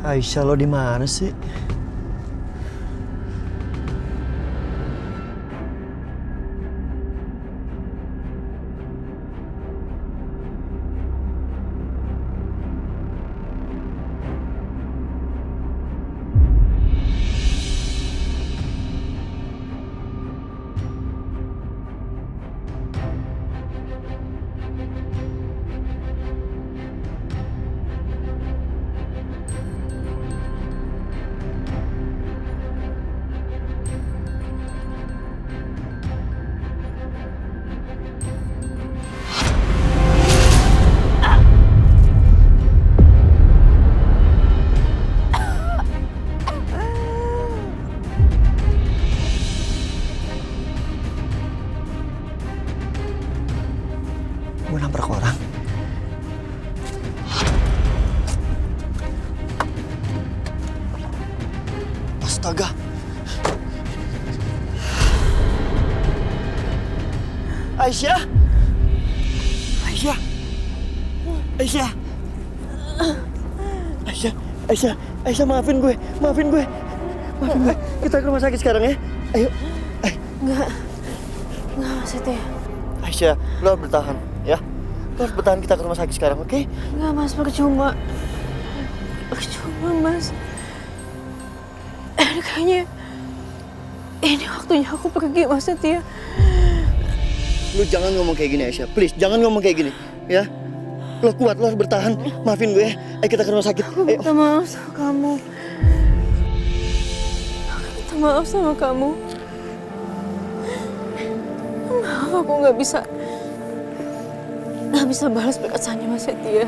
Aisyah, lo di mana sih? Gue nabrak orang. Astaga. Aisyah. Aisyah. Aisyah. Aisyah. Aisyah. Aisyah, maafin gue. Maafin gue. Maafin gue. Kita ke rumah sakit sekarang ya. Ayo. Enggak maksudnya. Aisyah, lo harus bertahan ya. Lo harus bertahan, kita ke rumah sakit sekarang, oke? Enggak mas, percuma. Percuma mas. Kayaknya ini waktunya aku pergi mas Setia. Lu jangan ngomong kayak gini Aisyah, please jangan ngomong kayak gini, ya. Lo kuat, lo harus bertahan. Maafin gue ya. Ayo kita ke rumah sakit. Aku minta maaf sama kamu. Aku minta maaf sama kamu. Maaf, aku nggak bisa balas perkataannya Mas Setia.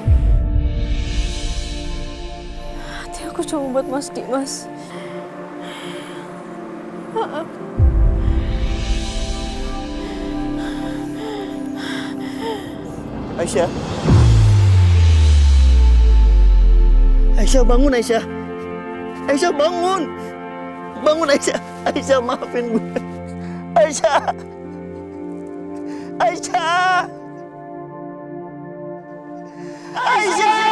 Hati aku cuma buat Mas Dimas. Maaf. Aisyah. Aisyah, bangun Aisyah. Aisyah, bangun. Bangun Aisyah. Aisyah, maafin gue. Aisyah. Aisyah. Aisyah.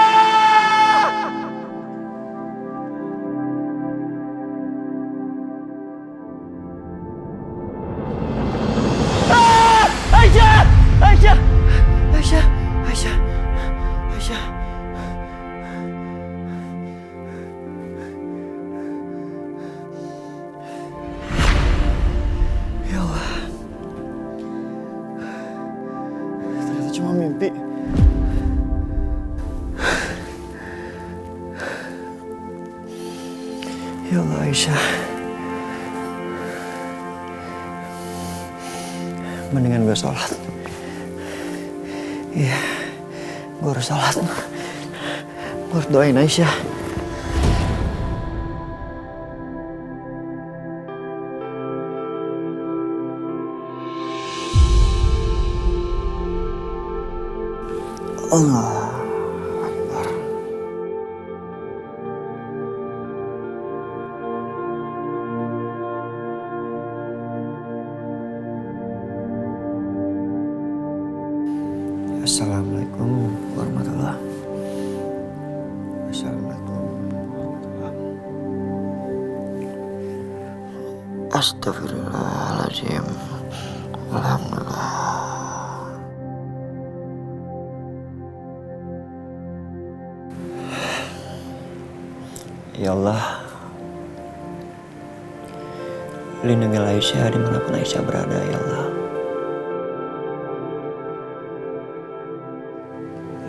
Aisyah! Aisyah! Aisyah! Aisyah! Aisyah! Ya Allah. Ternyata cuma mimpi. Ya Allah, Aisyah. Mendingan gue sholat. Iya, gue harus sholat. Gue harus doain Aisyah. Allah Akbar. Assalamualaikum warahmatullahi wabarakatuh. Assalamualaikum warahmatullahi. Astagfirullahaladzim. Alhamdulillah. Ya Allah, lindungilah Aisyah dimanapun Aisyah berada, ya Allah.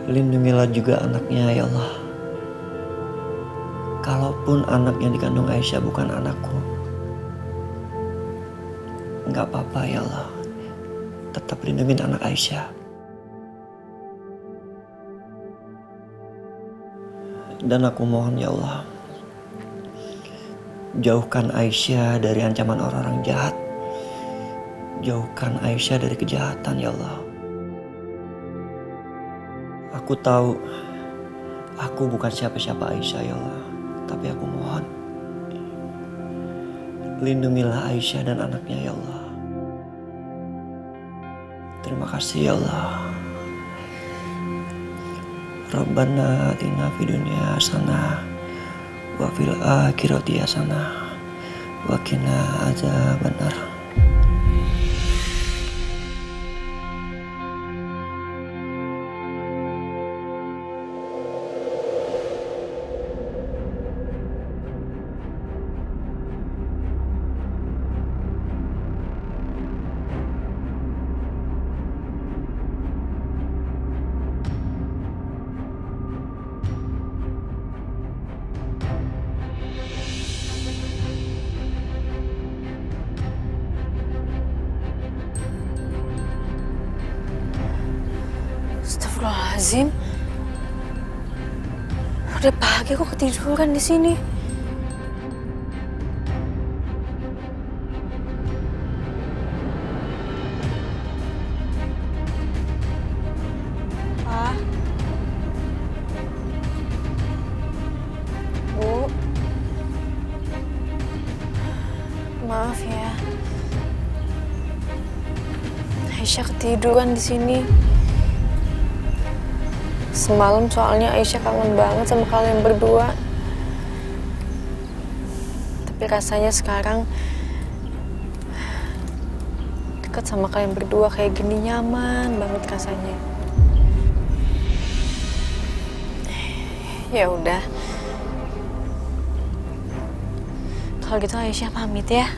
Lindungilah juga anaknya, ya Allah. Kalaupun anak yang dikandung Aisyah bukan anakku, nggak apa-apa, ya Allah. Tetap lindungin anak Aisyah. Dan aku mohon, ya Allah, jauhkan Aisyah dari ancaman orang-orang jahat. Jauhkan Aisyah dari kejahatan, ya Allah. Aku tahu aku bukan siapa-siapa Aisyah, ya Allah. Tapi aku mohon, lindungilah Aisyah dan anaknya, ya Allah. Terima kasih, ya Allah. Rabbana atina fid dunya hasanah wa fil akhirati hasanah wa qina adzabannar. Astagfirullahaladzim. Udah pagi kok ketiduran di sini. Pak. Bu. Maaf ya. Aisyah ketiduran di sini. Semalam soalnya Aisyah kangen banget sama kalian berdua. Tapi rasanya sekarang dekat sama kalian berdua kayak gini nyaman banget rasanya. Ya udah. Kalau gitu Aisyah pamit ya.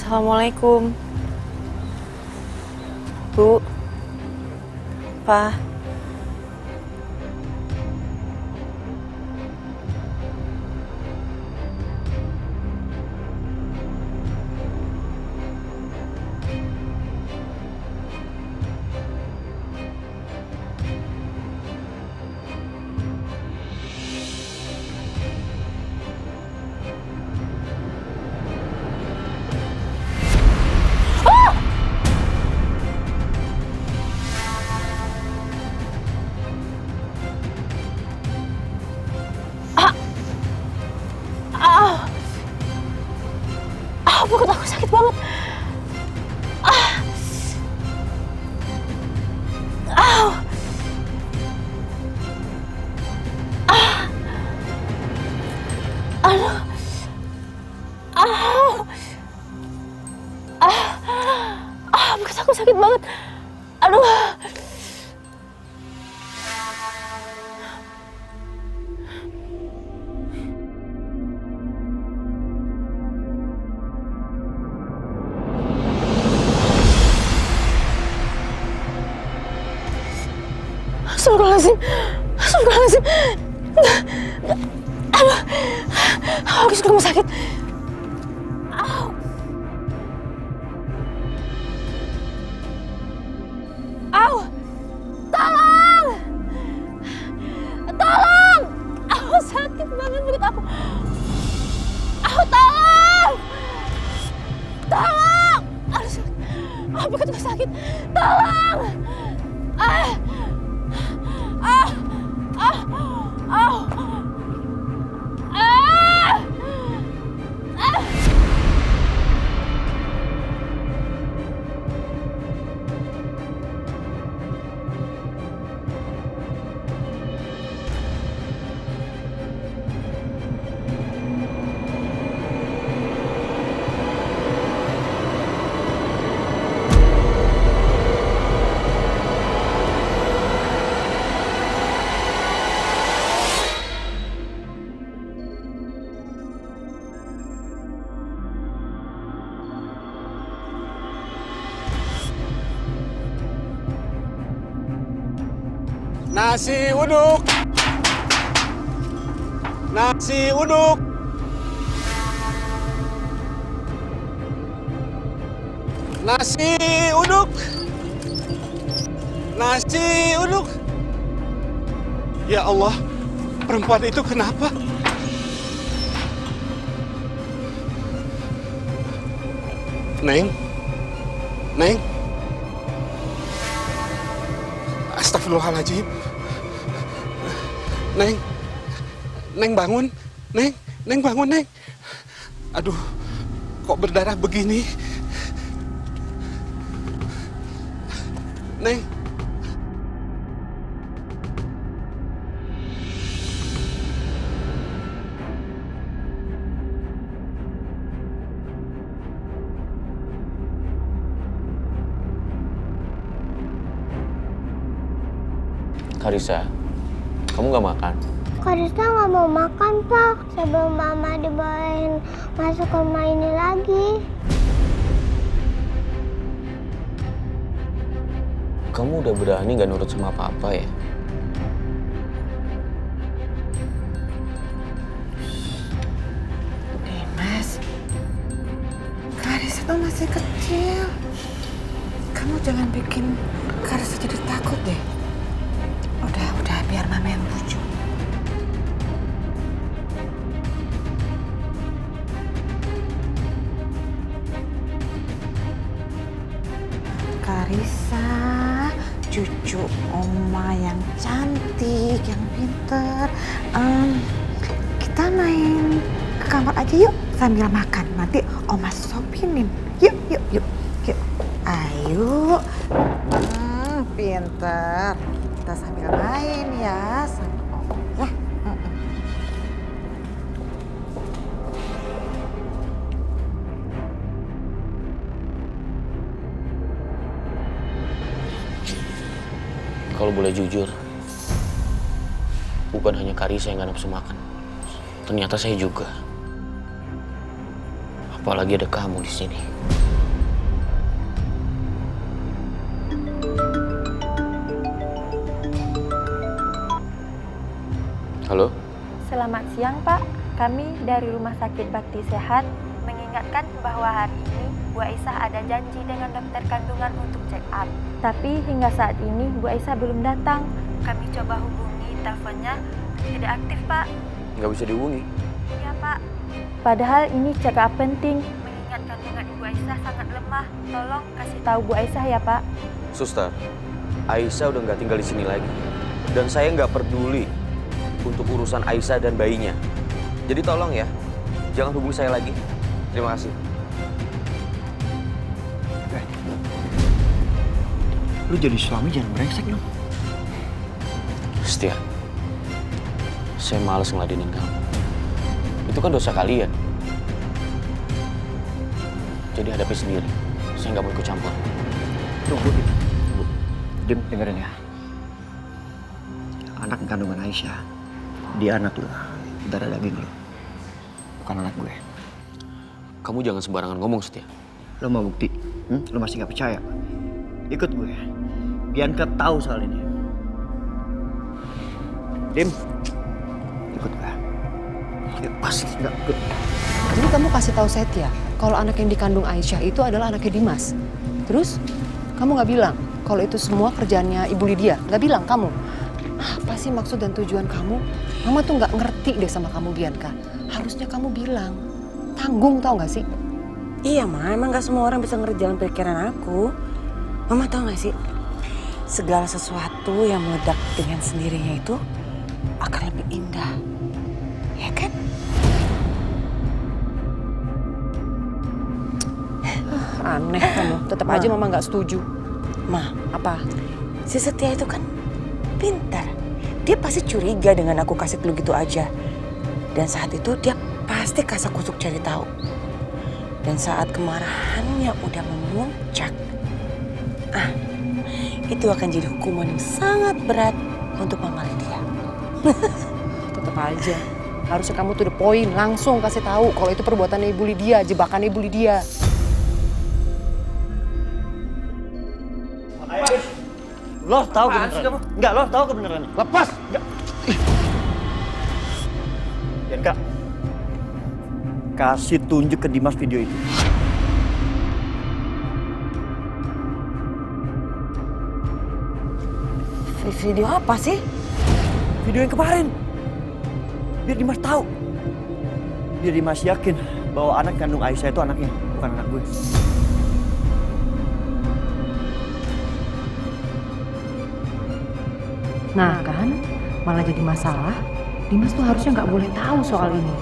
Assalamualaikum. Bu. Pak. Perut aku sakit banget. Aduh. Perut aku sakit banget. Aduh. Astagfirullahaladzim. Astagfirullahaladzim. Aduh. Aku harus ke rumah sakit. Au. Tolong. Tolong. Sakit banget perut aku. Tolong. Tolong. Perut aku sakit. Tolong. Nasi uduk. Nasi uduk. Nasi uduk. Nasi uduk. Ya Allah, perempuan itu kenapa? Neng. Neng. Astagfirullah. Astagfirullahaladzim. Neng. Neng bangun. Neng bangun, Neng. Aduh, kok berdarah begini? Neng. Karissa, kamu nggak makan? Karissa nggak mau makan, Pak. Sebelum Mama dibawain masuk ke rumah ini lagi. Kamu udah berani nggak nurut sama papa ya? Mas, Karissa tuh masih kecil. Kamu jangan bikin Karissa jadi takut deh. Udah, biar Mama yang bujuk. Karissa, cucu Oma yang cantik, yang pinter. Kita main ke kamar aja yuk sambil makan. Nanti Oma sopinin. Yuk. Ayo. Pinter. Kita sambil main ya sama Oma ya. Kalau boleh jujur, bukan hanya Karissa yang nggak nafsu makan. Ternyata saya juga. Apalagi ada kamu di sini. Halo? Selamat siang, Pak. Kami dari Rumah Sakit Bakti Sehat mengingatkan bahwa hari ini Bu Aisyah ada janji dengan dokter kandungan untuk check up. Tapi hingga saat ini Bu Aisyah belum datang. Kami coba hubungi, teleponnya tidak aktif, Pak. Nggak bisa dihubungi? Iya, Pak. Padahal ini check up penting, mengingat kandungan Ibu Aisyah sangat lemah. Tolong kasih tahu Bu Aisyah ya, Pak. Suster, Aisyah udah nggak tinggal di sini lagi. Dan saya nggak peduli untuk urusan Aisyah dan bayinya. Jadi tolong ya, jangan hubungi saya lagi. Terima kasih. Lu jadi suami jangan brengsek dong. Setia, saya malas ngeladenin kamu. Itu kan dosa kalian. Jadi hadapi sendiri. Saya nggak mau ikut campur. Tunggu, Dim, dengerin ya. Anak kandungan Aisyah, dia anak lu, darah daging lu, bukan anak gue. Kamu jangan sembarangan ngomong, Setia. Lo mau bukti? Lo masih gak percaya? Ikut gue. Bianca tahu soal ini. Dim, ikut gue. Ya, pasti nggak ikut. Jadi kamu kasih tahu Setia kalau anak yang dikandung Aisyah itu adalah anaknya Dimas. Terus kamu nggak bilang kalau itu semua kerjaannya Ibu Lydia? Nggak bilang kamu? Apa sih maksud dan tujuan kamu? Mama tuh nggak ngerti deh sama kamu, Bianca. Harusnya kamu bilang. Tanggung, tau nggak sih? Iya, Ma. Emang gak semua orang bisa ngerjain pikiran aku. Mama tau gak sih? Segala sesuatu yang meledak dengan sendirinya itu akan lebih indah. Ya kan? Aneh kamu. Tetap aja Mama nggak setuju. Ma, Apa? si Setia itu kan pintar. Dia pasti curiga dengan aku kasih clue gitu aja. Dan saat itu dia pasti kasak kusuk cari tahu. Dan saat kemarahannya udah memuncak, itu akan jadi hukuman yang sangat berat untuk Mama Lydia. Tetap aja. Harusnya kamu to the point, langsung kasih tahu kalau itu perbuatannya Ibu Lydia, jebakan Ibu Lydia. Lo tahu kebenaran? Enggak, lo tahu kebenarannya. Lepas! Enggak. Bianca, kasih tunjuk ke Dimas video itu. Video apa sih? Video yang kemarin. Biar Dimas tahu. Biar Dimas yakin bahwa anak kandung Aisyah itu anaknya, bukan anak gue. Nah kan, malah jadi masalah. Dimas tuh harusnya nggak boleh tahu soal ini.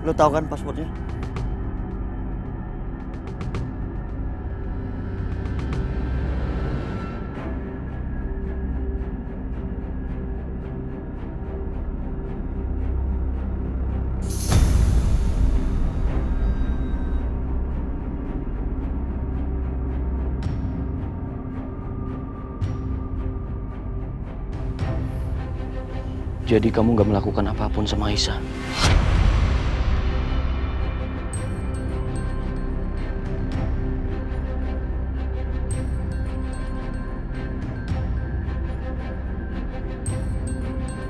Lo tahu kan passwordnya? Jadi kamu gak melakukan apapun sama Aisyah?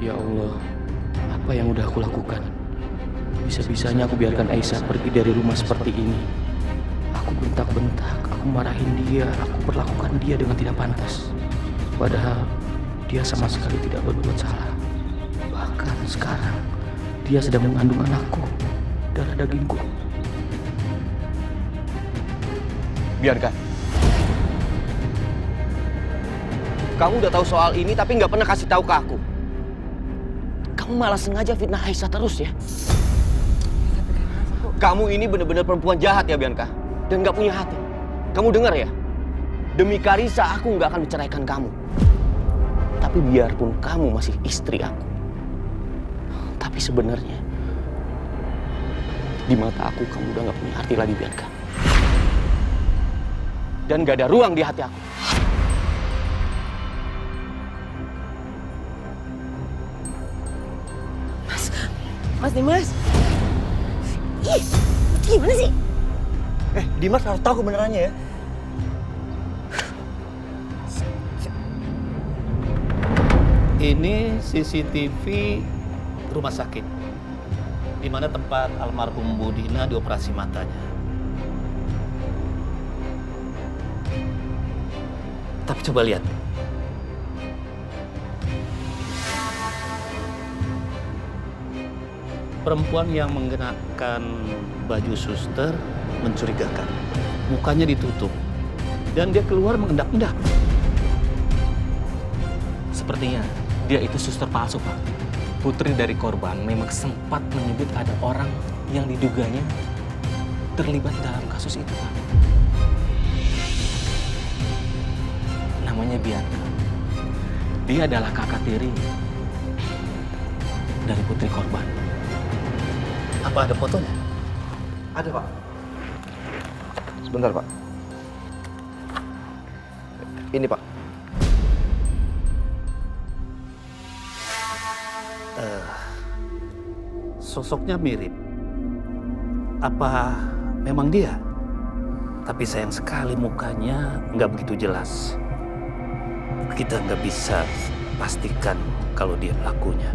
Ya Allah, apa yang udah aku lakukan? Bisa-bisanya aku biarkan Aisyah pergi dari rumah seperti ini. Aku bentak-bentak, aku marahin dia, aku perlakukan dia dengan tidak pantas. Padahal dia sama sekali tidak berbuat salah. Bahkan sekarang dia sedang mengandung anakku, darah dagingku. Biarkan. Kamu udah tahu soal ini tapi nggak pernah kasih tahu ke aku. Kamu malah sengaja fitnah Aisyah terus ya. Kamu ini benar-benar perempuan jahat ya Bianca, dan nggak punya hati. Kamu dengar ya? Demi Karissa aku nggak akan menceraikan kamu. Tapi biarpun kamu masih istri aku, tapi sebenarnya di mata aku kamu udah nggak punya arti lagi Bianca. Dan gak ada ruang di hati aku. Mas Dimas. Ih, gimana sih? Dimas harus tahu kebenarannya ya. Ini CCTV rumah sakit, di mana tempat almarhum Bu Dina dioperasi matanya. Tapi coba lihat. Perempuan yang mengenakan baju suster mencurigakan. Mukanya ditutup. Dan dia keluar mengendap-endap. Sepertinya dia itu suster palsu, Pak. Putri dari korban memang sempat menyebut ada orang yang diduganya terlibat dalam kasus itu, Pak. Namanya Bianca. Dia adalah kakak tiri dari putri korban. Apa ada fotonya? Ada Pak. Sebentar Pak. Ini Pak. Sosoknya mirip. Apa memang dia? Tapi sayang sekali mukanya nggak begitu jelas. Kita nggak bisa pastikan kalau dia pelakunya.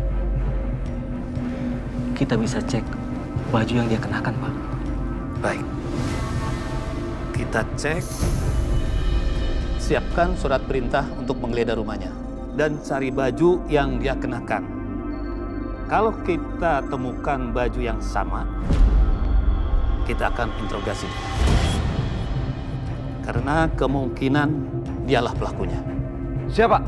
Kita bisa cek baju yang dia kenakan, Pak. Baik. Kita cek. Siapkan surat perintah untuk menggeledah rumahnya. Dan cari baju yang dia kenakan. Kalau kita temukan baju yang sama, kita akan interogasi dia. Karena kemungkinan dialah pelakunya. Siapa?